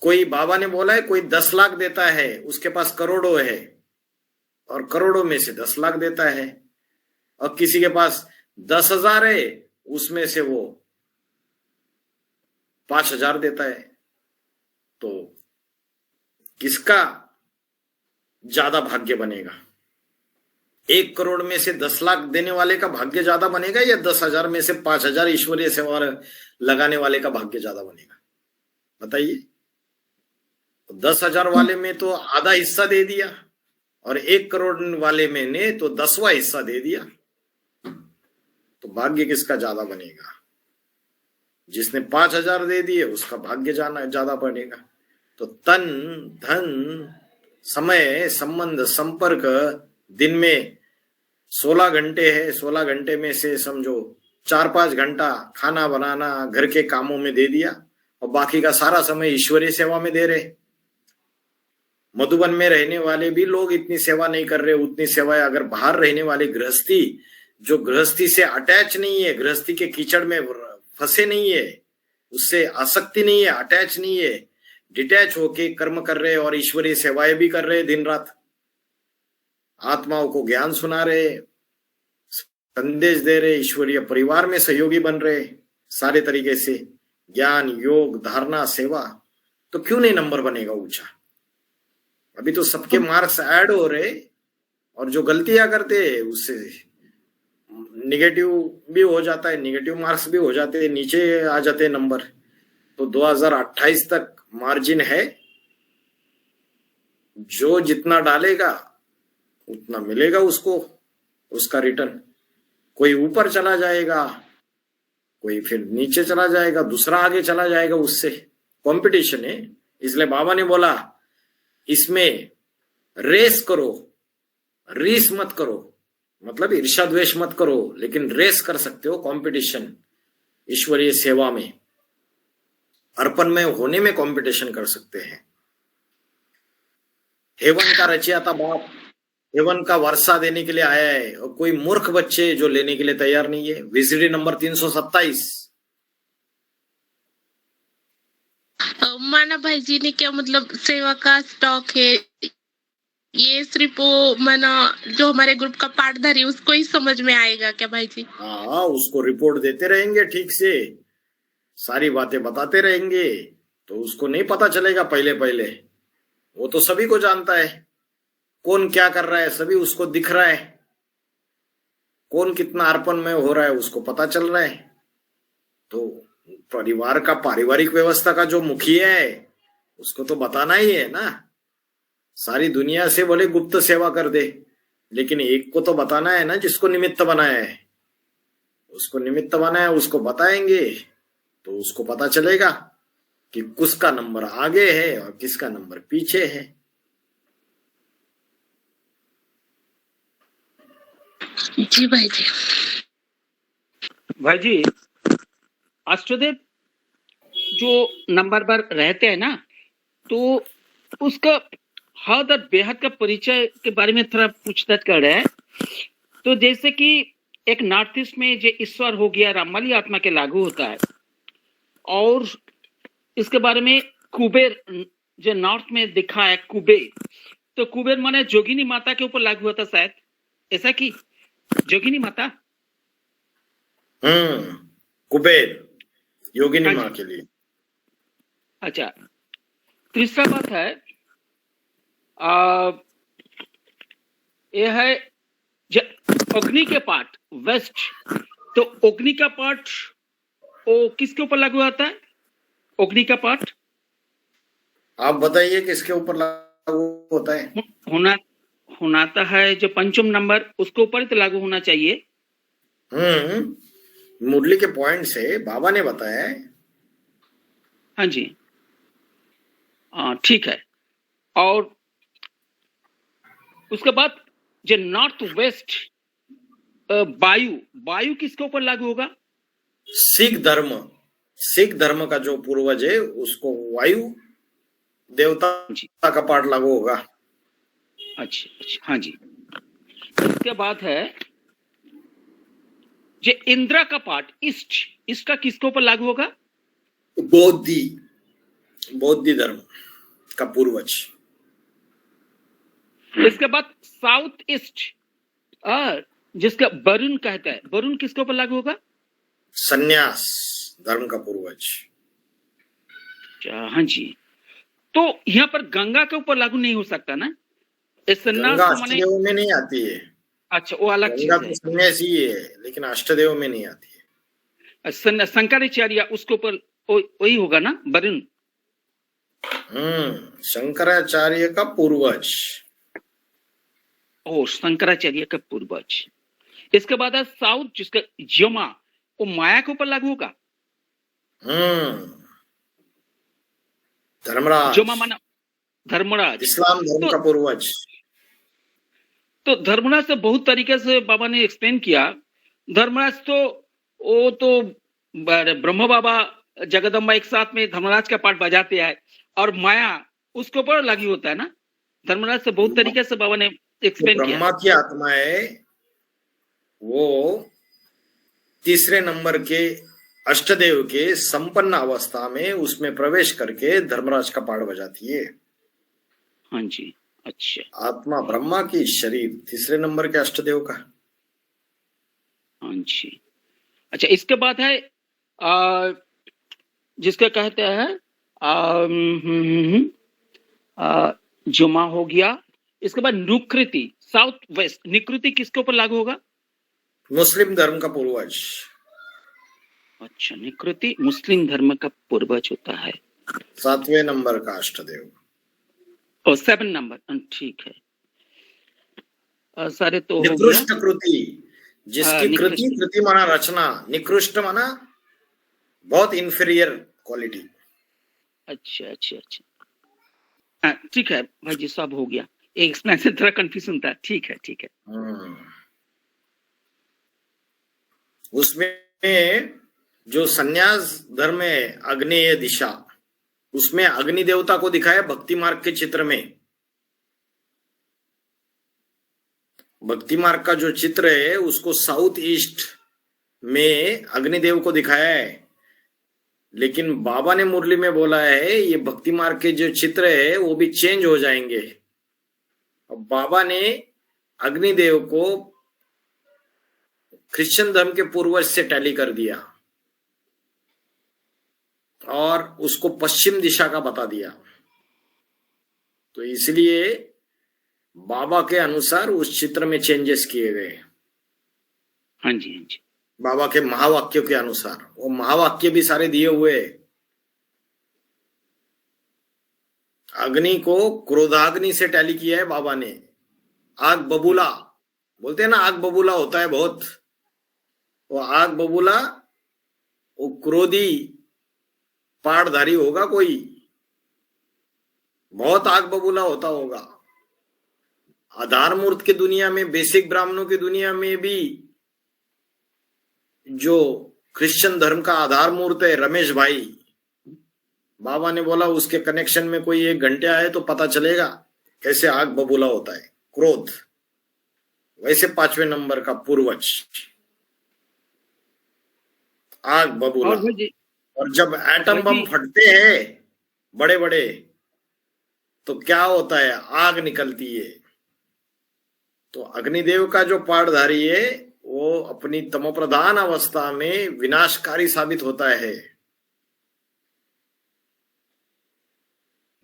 कोई बाबा ने बोला है कोई 10 लाख देता है, उसके पास करोड़ों है और करोड़ों में से 10 लाख देता है, और किसी के पास 10,000 है, उसमें से वो 5,000 देता है। तो किसका ज्यादा भाग्य बनेगा? 1 करोड़ में से 10 लाख देने वाले का भाग्य ज्यादा बनेगा या 10,000 में से 5,000 ईश्वरीय सेवा लगाने वाले का भाग्य ज्यादा बनेगा? बताइए। 10,000 वाले में तो आधा हिस्सा दे दिया और 1 करोड़ वाले में ने तो 10वां हिस्सा दे दिया। तो भाग्य किसका ज्यादा बनेगा? जिसने 5,000 दे दिए उसका भाग्य ज्यादा बढ़ेगा। तो तन धन समय संबंध संपर्क दिन में 16 घंटे है, 16 घंटे में से समझो 4-5 घंटा खाना बनाना घर के कामों में दे दिया और बाकी का सारा समय ईश्वरीय सेवा में दे रहे। मधुबन में रहने वाले भी लोग इतनी सेवा नहीं कर रहे, उतनी सेवा है। अगर बाहर रहने वाली गृहस्थी जो गृहस्थी से अटैच नहीं है, गृहस्थी के कीचड़ में फंसे नहीं है, उससे आसक्ति नहीं है, अटैच नहीं है, डिटैच होके कर्म कर रहे और ईश्वरीय सेवाएं भी कर रहे, दिन रात आत्माओं को ज्ञान सुना रहे, संदेश दे रहे, ईश्वरीय परिवार में सहयोगी बन रहे सारे तरीके से, ज्ञान योग धारणा सेवा, तो क्यों नहीं नंबर बनेगा ऊंचा? अभी तो सबके मार्क्स ऐड हो रहे और जो गलतियां करते उससे निगेटिव भी हो जाता है, निगेटिव मार्क्स भी हो जाते हैं, नीचे आ जाते हैं नंबर। तो 2028 तक मार्जिन है, जो जितना डालेगा उतना मिलेगा उसको, उसका रिटर्न। कोई ऊपर चला जाएगा, कोई फिर नीचे चला जाएगा, दूसरा आगे चला जाएगा, उससे कंपटीशन है। इसलिए बाबा ने बोला इसमें रेस करो, रीस मत करो, मतलब ईर्ष्या द्वेष मत करो, लेकिन रेस कर सकते हो, कंपटीशन ईश्वरीय सेवा में, अर्पण में होने में कंपटीशन कर सकते हैं। हेवन का रचयाता बाप हेवन का वर्षा देने के लिए आया है और कोई मूर्ख बच्चे जो लेने के लिए तैयार नहीं है। विजिडी नंबर 327। माना भाई जी ने क्या मतलब सेवा का स्टॉक है, ये सिर्फ वो माना जो हमारे ग्रुप का पार्टनर उसको ही समझ में आएगा क्या भाई जी? हाँ, उसको रिपोर्ट देते रहेंगे, ठीक से सारी बातें बताते रहेंगे, तो उसको नहीं पता चलेगा पहले पहले। वो तो सभी को जानता है, कौन क्या कर रहा है सभी उसको दिख रहा है, कौन कितना अर्पण में हो रहा है उसको पता चल रहा है। तो परिवार का पारिवारिक व्यवस्था का जो मुखिया है उसको तो बताना ही है ना। सारी दुनिया से बोले गुप्त सेवा कर दे, लेकिन एक को तो बताना है ना जिसको निमित्त बनाया है। उसको निमित्त बनाया, उसको बताएंगे तो उसको पता चलेगा कि किसका नंबर आगे है और किसका नंबर पीछे है। जी भाई जी। भाई जी, अष्टदेव जो नंबर पर रहते हैं ना, तो उसका हद और बेहद का परिचय के बारे में थोड़ा पूछताछ कर रहे हैं। तो जैसे कि एक नॉर्थ ईस्ट में जो ईश्वर हो गया रामवाली आत्मा के लागू होता है, और इसके बारे में कुबेर जो नॉर्थ में दिखा है कुबेर, तो कुबेर माने जोगिनी माता के ऊपर लागू होता शायद, ऐसा कि जोगिनी माता कुबेर योगिनी माँ के लिए। अच्छा, तीसरा बात है यह है अग्नि के पार्ट वेस्ट, तो अग्नि का पार्ट वो किसके ऊपर लागू होता है? अग्नि का पार्ट आप बताइए किसके ऊपर लागू होता है? होना है जो पंचम नंबर उसके ऊपर ही तो लागू होना चाहिए। मुरली के पॉइंट से बाबा ने बताया है। हाँ जी, ठीक है। और उसके बाद जो नॉर्थ वेस्ट वायु किसके ऊपर लागू होगा? सिख धर्म का जो पूर्वज है उसको वायु देवता का पाठ लागू होगा। अच्छा, हाँ जी। उसके बाद है जो इंद्र का पार्ट ईस्ट का किसके ऊपर लागू होगा? बोधि बौद्ध धर्म का पूर्वज। इसके बाद साउथ ईस्ट, जिसका वरुण कहता है, वरुण किसके ऊपर लागू होगा? सन्यास धर्म का पूर्वज। अच्छा, हाँ जी। तो यहाँ पर गंगा के ऊपर लागू नहीं हो सकता ना? इस सन्यास गंगा तो माने, अष्टदेव में नहीं आती है। अच्छा वो अलग चीज गंगा है। तो सन्यासी ही है, लेकिन अष्टदेव में नहीं आती है। शंकराचार्य उसके ऊपर वही होगा ना, वरुण? शंकराचार्य का पूर्वज। ओ, शंकराचार्य का पूर्वज। इसके बाद है साउथ, जिसका यमा, वो माया के ऊपर लागू होगा। धर्मराज। यमा माना धर्मराज, इस्लाम धर्म का पूर्वज। तो धर्मराज से बहुत तरीके से बाबा ने एक्सप्लेन किया। धर्मराज तो वो तो ब्रह्म बाबा जगदम्बा एक साथ में धर्मराज का पार्ट बजाते हैं, और माया उसके ऊपर लागू होता है ना। धर्मराज से बहुत तरीके से बाबा ने एक्सप्लेन किया। ब्रह्मा की आत्मा है, वो तीसरे नंबर के अष्टदेव के संपन्न अवस्था में उसमें प्रवेश करके धर्मराज का पार्ट बजाती है। हाँ जी, अच्छा। आत्मा ब्रह्मा की, शरीर तीसरे नंबर के अष्टदेव का। हाँ जी, अच्छा। इसके बाद है जिसका कहते हैं जुमा हो गया। इसके बाद नुकृति, साउथ वेस्ट, निकृति किसके ऊपर लागू होगा? मुस्लिम धर्म का पूर्वज। अच्छा, निकृति मुस्लिम धर्म का पूर्वज होता है। 7वें नंबर का अष्टदेव। और 7 नंबर, ठीक है। सारे तो हो गया। निकृष्ट कृति, जिसकी निकृष्ट। कृति माना रचना, निकृष्ट माना बहुत इंफीरियर क्वालिटी। अच्छा अच्छा अच्छा, ठीक है भाई जी, सब हो गया। एक एक्सप्लेनेशन थोड़ा कंफ्यूजन था। ठीक है ठीक है। उसमें जो सन्यास धर्म है, अग्नेय दिशा, उसमें अग्नि देवता को दिखाया भक्ति मार्ग के चित्र में। भक्ति मार्ग का जो चित्र है उसको साउथ ईस्ट में अग्निदेव को दिखाया है, लेकिन बाबा ने मुरली में बोला है ये भक्ति मार्ग के जो चित्र है वो भी चेंज हो जाएंगे। अब बाबा ने अग्निदेव को क्रिश्चियन धर्म के पूर्वज से टैली कर दिया और उसको पश्चिम दिशा का बता दिया। तो इसलिए बाबा के अनुसार उस चित्र में चेंजेस किए गए। हाँ जी हाँ जी, बाबा के महावाक्यों के अनुसार। वो महावाक्य भी सारे दिए हुए। अग्नि को क्रोधाग्नि से टैली किया है बाबा ने। आग बबूला बोलते हैं ना, आग बबूला होता है बहुत। वो आग बबूला, वो क्रोधी पाठधारी होगा कोई, बहुत आग बबूला होता होगा। आधार मूर्त की दुनिया में, बेसिक ब्राह्मणों की दुनिया में भी जो क्रिश्चियन धर्म का आधार मूर्त है रमेश भाई, बाबा ने बोला उसके कनेक्शन में कोई 1 घंटे आए तो पता चलेगा कैसे आग बबूला होता है, क्रोध। वैसे 5वें नंबर का पूर्वज आग बबूला। और जब एटम बम फटते हैं बड़े बड़े तो क्या होता है, आग निकलती है। तो अग्निदेव का जो पाठधारी है वो अपनी तमोप्रधान अवस्था में विनाशकारी साबित होता है।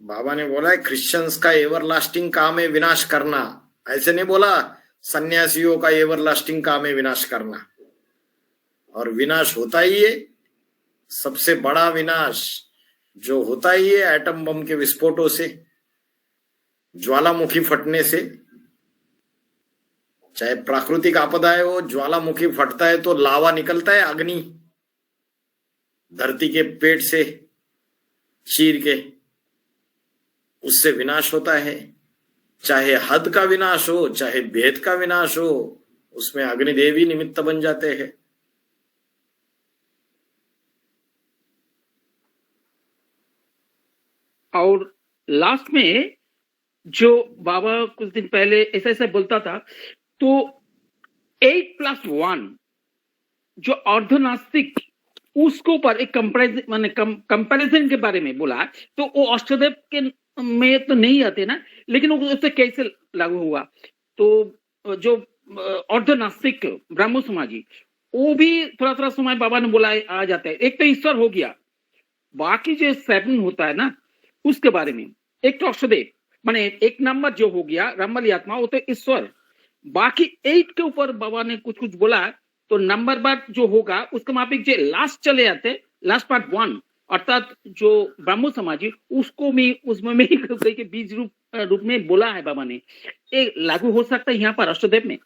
बाबा ने बोला है क्रिश्चियंस का एवरलास्टिंग काम है विनाश करना, ऐसे नहीं बोला सन्यासियों का एवरलास्टिंग काम है विनाश करना। और विनाश होता ही है, सबसे बड़ा विनाश जो होता ही है एटम बम के विस्फोटों से, ज्वालामुखी फटने से। चाहे प्राकृतिक आपदा है, वो ज्वालामुखी फटता है तो लावा निकलता है, अग्नि धरती के पेट से चीर के, उससे विनाश होता है। चाहे हद का विनाश हो, चाहे भेद का विनाश हो, उसमें अग्निदेव ही निमित्त बन जाते हैं। और लास्ट में जो बाबा कुछ दिन पहले ऐसा ऐसा बोलता था, तो 8+1 जो अर्धनास्तिक उसके ऊपर एक कंपैरिजन के बारे में बोला, तो वो अष्टदेव के में तो नहीं आते ना, लेकिन वो उससे कैसे लागू हुआ? तो जो अर्ध नास्तिक ब्राह्मण समाजी, वो भी थोड़ा थोड़ा समय बाबा ने बोला आ जाता है। एक तो ईश्वर हो गया, बाकी जो 7 होता है ना उसके बारे में, एक तो अष्टदेव माने एक नंबर जो हो गया रामवाली आत्मा, वो तो ईश्वर, बाकी 8 के ऊपर बाबा ने कुछ कुछ बोला। तो नंबर बार जो होगा उसका मापिक जो लास्ट चले आते, लास्ट पार्ट 1 अर्थात जो ब्राह्मण समाजी, उसको भी उसमें में के बीज रूप में बोला है बाबा ने। ये लागू हो सकता है यहाँ पर अष्टदेव में?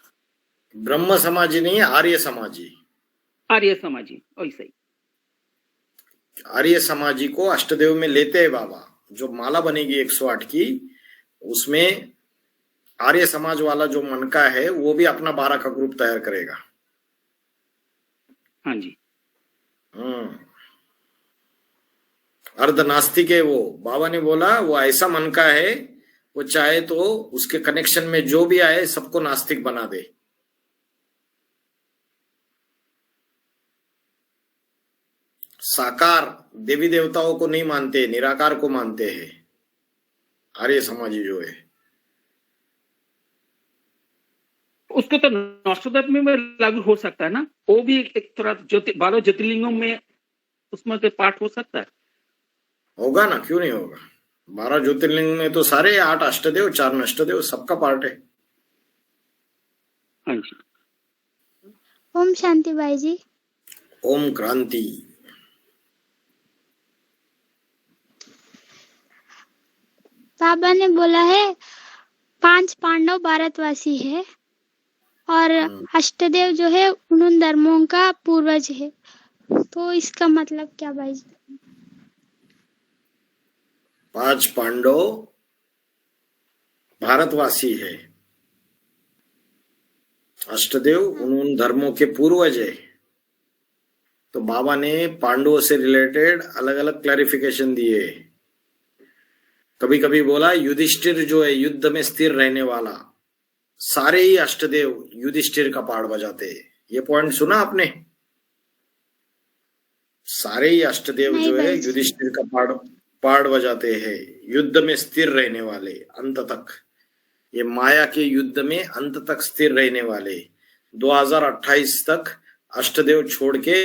ब्रह्म समाजी नहीं, आर्य समाजी। आर्य समाजी ऐसा ही। आर्य समाजी को अष्टदेव में लेते हैं बाबा। जो माला बनेगी 108 की, उसमें आर्य समाज वाला जो मन का है वो भी अपना 12 का ग्रुप तैयार करेगा। हाँ जी। अर्ध नास्तिक है वो। बाबा ने बोला वो ऐसा मन का है, वो चाहे तो उसके कनेक्शन में जो भी आए सबको नास्तिक बना दे। साकार देवी देवताओं को नहीं मानते, निराकार को मानते हैं आर्य समाजी जो है। उसको तो अष्टदेव में लागू हो सकता है ना, वो भी एक तरह 12 ज्योतिर्लिंगों में उसमें तो पार्ट हो सकता है। होगा ना, क्यों नहीं होगा? 12 ज्योतिर्लिंग में तो सारे 8 अष्टदेव, 4 नष्टदेव सबका पार्ट है। हाँ जी। ओम शांति भाई जी। ओम क्रांति। बाबा ने बोला है 5 पांडव भारतवासी है और अष्टदेव जो है उन धर्मों का पूर्वज है, तो इसका मतलब क्या भाई जी? 5 पांडव भारतवासी है, अष्टदेव उन धर्मों के पूर्वज है। तो बाबा ने पांडवों से रिलेटेड अलग अलग क्लैरिफिकेशन दिए। कभी कभी बोला युधिष्ठिर जो है युद्ध में स्थिर रहने वाला, सारे ही अष्टदेव युधिष्ठिर का पार्ट बजाते हैं। ये पॉइंट सुना आपने? सारे ही अष्टदेव जो है युधिष्ठिर का पार्ट बजाते हैं, युद्ध में स्थिर रहने वाले अंत तक, ये माया के युद्ध में अंत तक स्थिर रहने वाले। 2028 तक अष्टदेव छोड़ के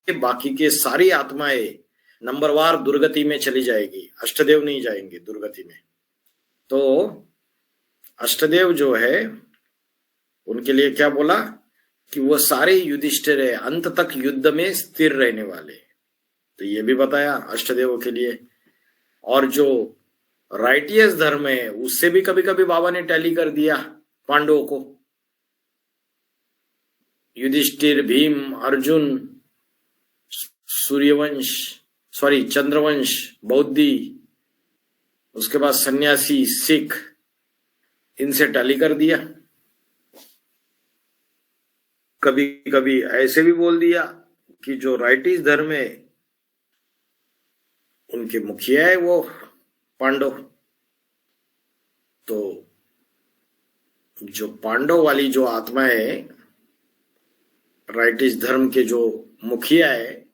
बाकी के सारी आत्माएं नंबरवार दुर्गति में चली जाएगी, अष्टदेव नहीं जाएंगे दुर्गति में। तो अष्टदेव जो है उनके लिए क्या बोला कि वो सारे युधिष्ठिर है, अंत तक युद्ध में स्थिर रहने वाले। तो ये भी बताया अष्टदेवों के लिए। और जो राइटियस धर्म है उससे भी कभी कभी बाबा ने टैली कर दिया पांडवों को। युधिष्ठिर, भीम, अर्जुन, सूर्यवंश, चंद्रवंश, बौद्धि, उसके बाद सन्यासी, सिख, इनसे टैली कर दिया। कभी कभी ऐसे भी बोल दिया कि जो राइटिस धर्म है उनके मुखिया है वो पांडव। तो जो पांडव वाली जो आत्मा है, राइटिस धर्म के जो मुखिया है,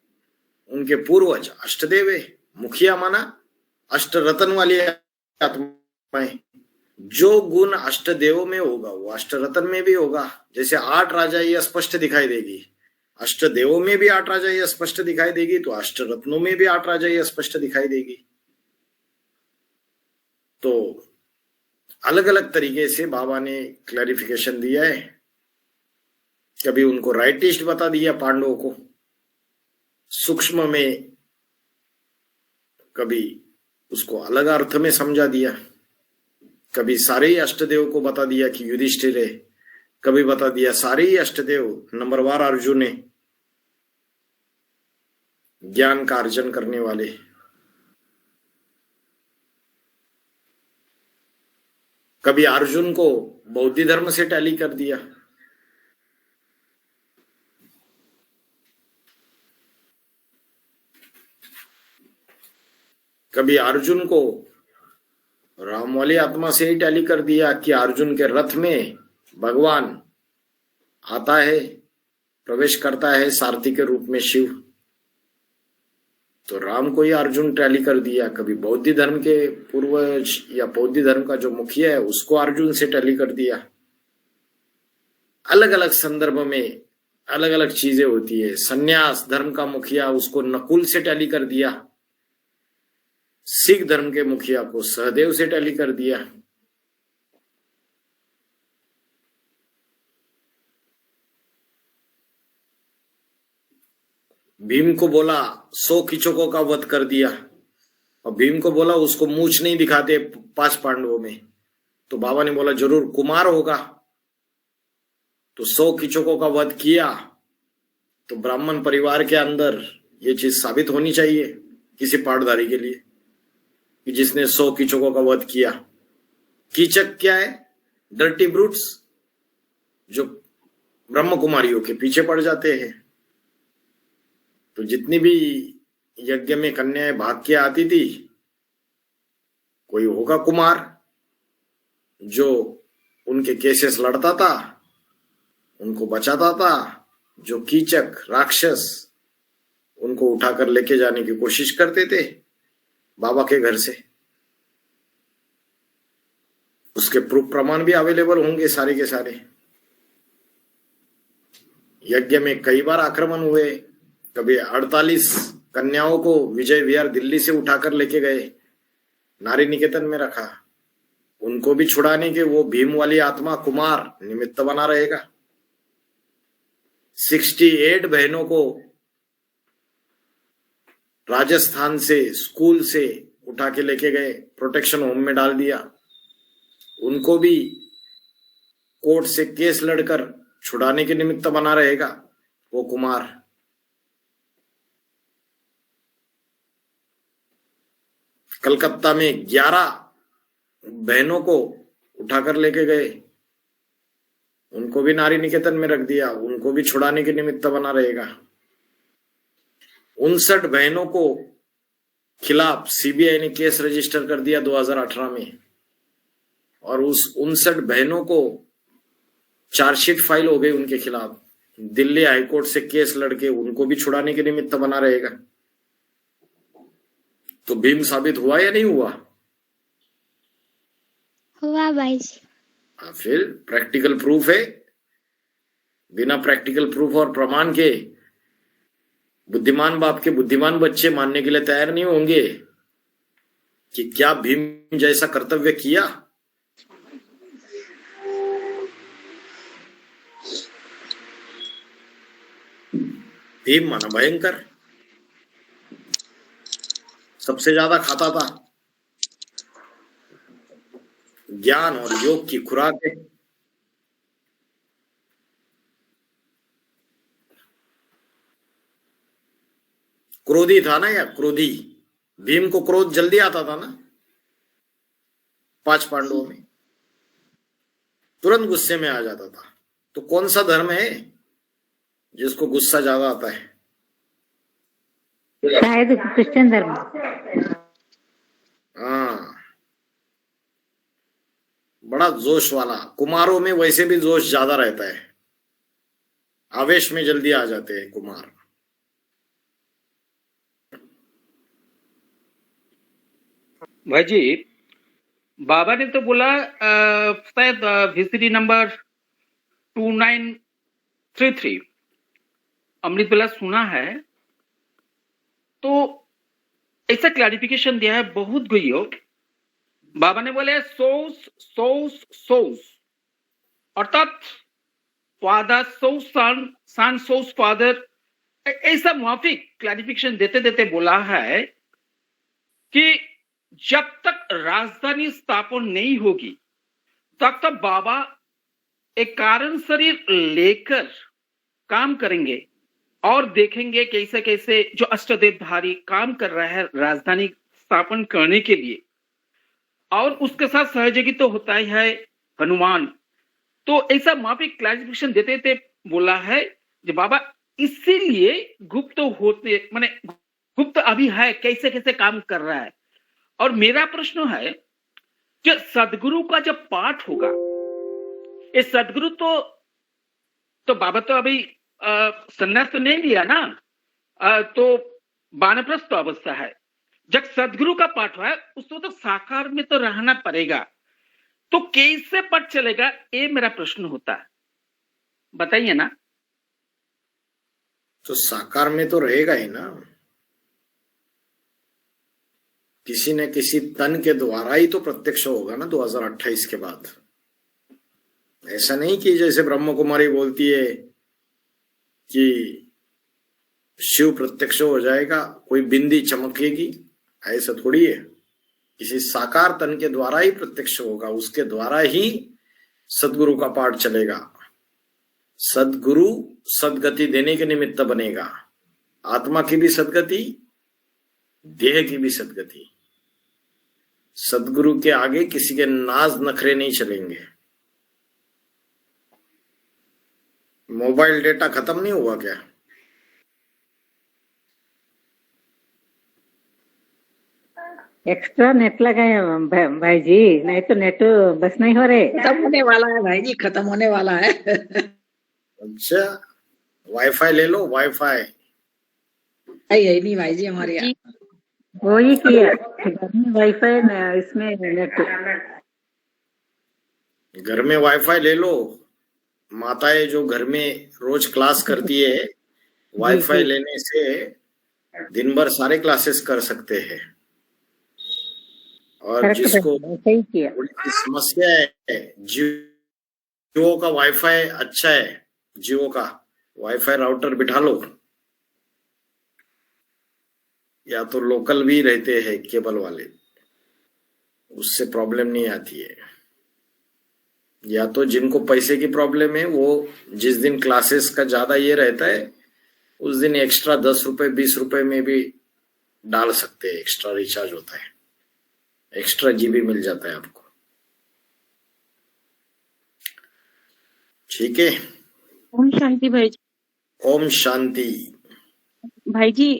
उनके पूर्वज अष्टदेव है। मुखिया माना अष्टरत्न वाली आत्मा है। जो गुण अष्टदेवों में होगा वो अष्टरत्न में भी होगा। जैसे 8 राजा ये स्पष्ट दिखाई देगी, अष्टदेवों में भी 8 राजा ये स्पष्ट दिखाई देगी, तो अष्टरत्नों में भी 8 राजा ये स्पष्ट दिखाई देगी। तो अलग अलग तरीके से बाबा ने क्लैरिफिकेशन दिया है। कभी उनको राइटिस्ट बता दिया पांडवों को सूक्ष्म में, कभी उसको अलग अर्थ में समझा दिया। कभी सारे ही अष्टदेव को बता दिया कि युधिष्ठिर है, कभी बता दिया सारे ही अष्टदेव नंबरवार अर्जुन है, ज्ञान का अर्जन करने वाले। कभी अर्जुन को बौद्ध धर्म से टैली कर दिया। कभी अर्जुन को राम वाली आत्मा से ही टैली कर दिया कि अर्जुन के रथ में भगवान आता है, प्रवेश करता है सारथी के रूप में शिव। तो राम को ही अर्जुन टैली कर दिया, कभी बौद्ध धर्म के पूर्वज या बौद्ध धर्म का जो मुखिया है उसको अर्जुन से टैली कर दिया। अलग अलग संदर्भ में अलग अलग चीजें होती है। संन्यास धर्म का मुखिया उसको नकुल से टैली कर दिया, सिख धर्म के मुखिया को सहदेव से टैली कर दिया। भीम को बोला 100 किचकों का वध कर दिया, और भीम को बोला उसको मूछ नहीं दिखाते 5 पांडवों में, तो बाबा ने बोला जरूर कुमार होगा। तो 100 किचकों का वध किया, तो ब्राह्मण परिवार के अंदर ये चीज साबित होनी चाहिए किसी पाठधारी के लिए कि जिसने 100 किचकों का वध किया। कीचक क्या है? डर्टी ब्रूट्स, जो ब्रह्म कुमारियों के पीछे पड़ जाते हैं। तो जितनी भी यज्ञ में कन्याएं भाग के आती थी, कोई होगा कुमार जो उनके केसेस लड़ता था, उनको बचाता था। जो कीचक राक्षस उनको उठाकर लेके जाने की कोशिश करते थे बाबा के घर से। उसके प्रूफ प्रमाण भी अवेलेबल होंगे सारे के सारे। यज्ञ में कई बार आक्रमण हुए, कभी 48 कन्याओं को विजय विहार दिल्ली से उठाकर लेके गए, नारी निकेतन में रखा। उनको भी छुड़ाने के वो भीम वाली आत्मा कुमार निमित्त बना रहेगा। 68 बहनों को राजस्थान से स्कूल से उठा के लेके गए, प्रोटेक्शन होम में डाल दिया। उनको भी कोर्ट से केस लड़कर छुड़ाने के निमित्त बना रहेगा वो कुमार। कलकत्ता में 11 बहनों को उठाकर लेके गए, उनको भी नारी निकेतन में रख दिया, उनको भी छुड़ाने के निमित्त बना रहेगा। 59 बहनों को खिलाफ सीबीआई ने केस रजिस्टर कर दिया 2018 में, और उस 59 बहनों को चार्जशीट फाइल हो गई उनके खिलाफ। दिल्ली हाईकोर्ट से केस लड़के उनको भी छुड़ाने के निमित्त बना रहेगा। तो भीम साबित हुआ या नहीं हुआ? हुआ भाई जी। फिर प्रैक्टिकल प्रूफ है। बिना प्रैक्टिकल प्रूफ और प्रमाण के बुद्धिमान बाप के बुद्धिमान बच्चे मानने के लिए तैयार नहीं होंगे कि क्या भीम जैसा कर्तव्य किया। भीम माना भयंकर, सबसे ज्यादा खाता था, ज्ञान और योग की खुराक है। क्रोधी था ना, या क्रोधी, भीम को क्रोध जल्दी आता था ना। 5 पांडवों में तुरंत गुस्से में आ जाता था। तो कौन सा धर्म है जिसको गुस्सा ज्यादा आता है? शायद क्रिश्चियन धर्म। हाँ, बड़ा जोश वाला। कुमारों में वैसे भी जोश ज्यादा रहता है, आवेश में जल्दी आ जाते हैं कुमार। भाई जी, बाबा ने तो बोला शायद वीसीडी नंबर 2933 अमृत बेला सुना है, तो ऐसा क्लैरिफिकेशन दिया है बहुत गई हो। बाबा ने बोले सोस सोस सोस, अर्थात फादर सोस सन, सन सोस फादर। ऐसा मुआफिक क्लैरिफिकेशन देते देते बोला है कि जब तक राजधानी स्थापन नहीं होगी तब तक बाबा एक कारण शरीर लेकर काम करेंगे और देखेंगे कैसे कैसे जो अष्टदेवधारी काम कर रहा है राजधानी स्थापन करने के लिए, और उसके साथ सहयोगी तो होता ही है हनुमान। तो ऐसा माफिक क्लैरिफिकेशन देते थे बोला है जो बाबा इसीलिए गुप्त होते, माने गुप्त अभी है कैसे कैसे काम कर रहा है। और मेरा प्रश्न है कि सदगुरु का जब पाठ होगा, ये सदगुरु तो बाबा तो अभी संन्यास तो नहीं लिया ना, तो वानप्रस्थ अवस्था है। जब सदगुरु का पाठ हुआ है उसको तो साकार में तो रहना पड़ेगा, तो कैसे पट चलेगा, ये मेरा प्रश्न होता है, बताइए ना। तो साकार में तो रहेगा ही ना, किसी न किसी तन के द्वारा ही तो प्रत्यक्ष होगा ना 2028 के बाद। ऐसा नहीं कि जैसे ब्रह्म कुमारी बोलती है कि शिव प्रत्यक्ष हो जाएगा, कोई बिंदी चमकेगी, ऐसा थोड़ी है। किसी साकार तन के द्वारा ही प्रत्यक्ष होगा, उसके द्वारा ही सदगुरु का पाठ चलेगा। सदगुरु सदगति देने के निमित्त बनेगा, आत्मा की भी सदगति, देह की भी सदगति। सदगुरु के आगे किसी के नाज नखरे नहीं चलेंगे। मोबाइल डेटा खत्म नहीं हुआ क्या? एक्स्ट्रा नेट लगाए भाई जी, नहीं तो नेट बस नहीं हो रहे। खत्म होने वाला है भाई जी, खत्म होने वाला है। अच्छा, वाईफाई ले लो, वाईफाई। यही नहीं भाई जी हमारे यहाँ। वही किया, वाईफाई इसमें नेट। घर में वाईफाई ले लो। माताएं जो घर में रोज क्लास करती है, वाईफाई लेने से दिन भर सारे क्लासेस कर सकते हैं। और जिसको थोड़ी समस्या है, जियो का वाईफाई अच्छा है, जियो का वाईफाई राउटर बिठा लो, या तो लोकल भी रहते हैं केबल वाले, उससे प्रॉब्लम नहीं आती है। या तो जिनको पैसे की प्रॉब्लम है वो जिस दिन क्लासेस का ज्यादा ये रहता है उस दिन एक्स्ट्रा 10 रुपए 20 रुपए में भी डाल सकते हैं, एक्स्ट्रा रिचार्ज होता है, एक्स्ट्रा जीबी मिल जाता है आपको। ठीक है, ओम शांति भाई जी। ओम शांति। भाई जी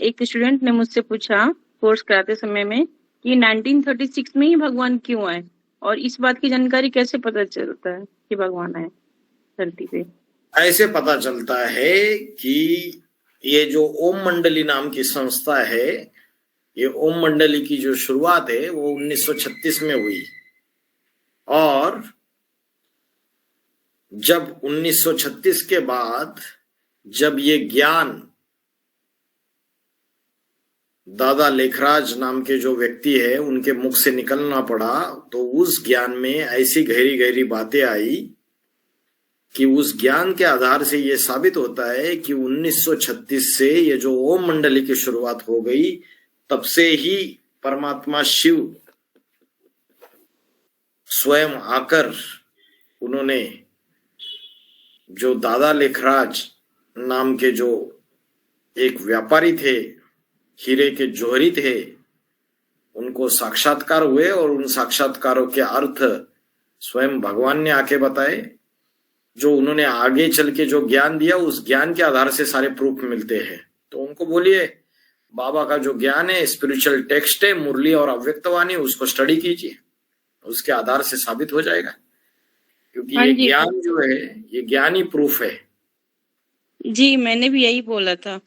एक स्टूडेंट ने मुझसे पूछा कोर्स कराते समय में कि 1936 में ही भगवान क्यों आए, और इस बात की जानकारी कैसे पता चलता है कि भगवान आए धरती पे? ऐसे पता चलता है कि ये जो ओम मंडली नाम की संस्था है, ये ओम मंडली की जो शुरुआत है वो 1936 में हुई, और जब 1936 के बाद जब ये ज्ञान दादा लेखराज नाम के जो व्यक्ति है उनके मुख से निकलना पड़ा, तो उस ज्ञान में ऐसी गहरी गहरी बातें आई कि उस ज्ञान के आधार से ये साबित होता है कि 1936 से ये जो ओम मंडली की शुरुआत हो गई, तब से ही परमात्मा शिव स्वयं आकर उन्होंने जो दादा लेखराज नाम के जो एक व्यापारी थे, हीरे के जौहरी थे, उनको साक्षात्कार हुए, और उन साक्षात्कारों के अर्थ स्वयं भगवान ने आके बताए। जो उन्होंने आगे चल के जो ज्ञान दिया, उस ज्ञान के आधार से सारे प्रूफ मिलते हैं। तो उनको बोलिए बाबा का जो ज्ञान है स्पिरिचुअल टेक्स्ट है, मुरली और अव्यक्तवाणी, उसको स्टडी कीजिए, उसके आधार से साबित हो जाएगा। क्योंकि ये ज्ञान जो है ये ज्ञान ही प्रूफ है। जी मैंने भी यही बोला था।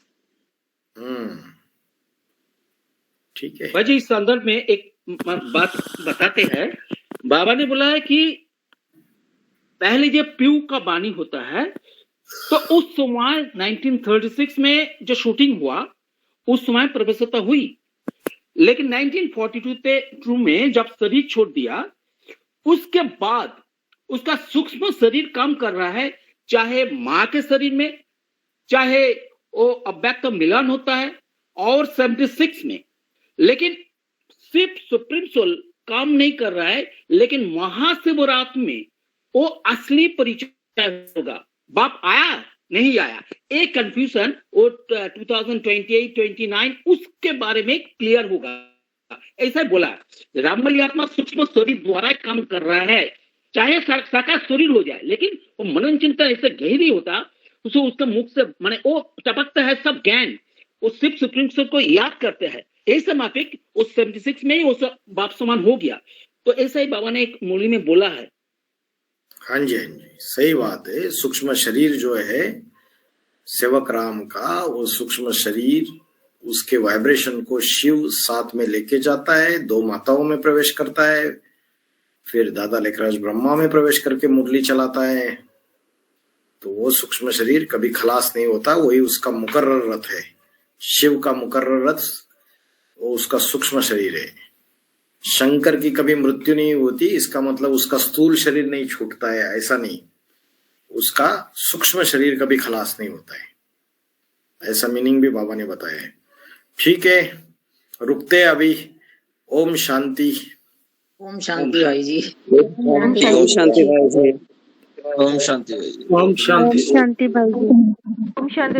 ठीक है भाई जी, इस संदर्भ में एक बात बताते हैं। बाबा ने बोला है कि पहले जब पीयू का बानी होता है तो उस समय 1936 में जो शूटिंग हुआ उस समय प्रवेशता हुई, लेकिन 1942 में जब शरीर छोड़ दिया उसके बाद उसका सूक्ष्म शरीर काम कर रहा है, चाहे माँ के शरीर में, चाहे वो अव्यक्त मिलन होता है, और 76 में, लेकिन सिर्फ सुप्रीम सोल काम नहीं कर रहा है, लेकिन महाशिवरात्रि में वो असली परिचय होगा। बाप आया नहीं आया, एक कंफ्यूजन वो 2028-29 उसके बारे में क्लियर होगा, ऐसा बोला। रामबली आत्मा सूक्ष्म शरीर द्वारा काम कर रहा है, चाहे साकार शरीर हो जाए, लेकिन वो मनन चिंतन ऐसे गहरी होता, उसका मुख से माने वो टपकता है सब ज्ञान, वो सिर्फ सुप्रीम सोल को याद करते हैं। ऐसे माफिक उस 76 में ही वो सब बाप समान हो गया। तो ऐसा ही बाबा ने एक मुरली में बोला है। हाँ जी, हाँ जी, सही बात है। सूक्ष्म शरीर जो है सेवक राम का, वो सूक्ष्म शरीर उसके वाइब्रेशन को शिव साथ में लेके जाता है, 2 माताओं में प्रवेश करता है, फिर दादा लेखराज ब्रह्मा में प्रवेश करके मुरली चलाता है। तो वो सूक्ष्म शरीर कभी खलास नहीं होता, वही उसका मुकर्रर रथ है। शिव का मुकर्रर रथ वो उसका सूक्ष्म शरीर है। शंकर की कभी मृत्यु नहीं होती, इसका मतलब उसका स्थूल शरीर नहीं छूटता है, ऐसा नहीं, उसका सूक्ष्म शरीर कभी खलास नहीं होता है, ऐसा मीनिंग भी बाबा ने बताया है। ठीक है, रुकते हैं अभी। ओम शांति। ओम शांति भाई जी। ओम शांति भाई जी। ओम शांति भाई जी। ओम शांति। शांति भाई जी। ओम शांति।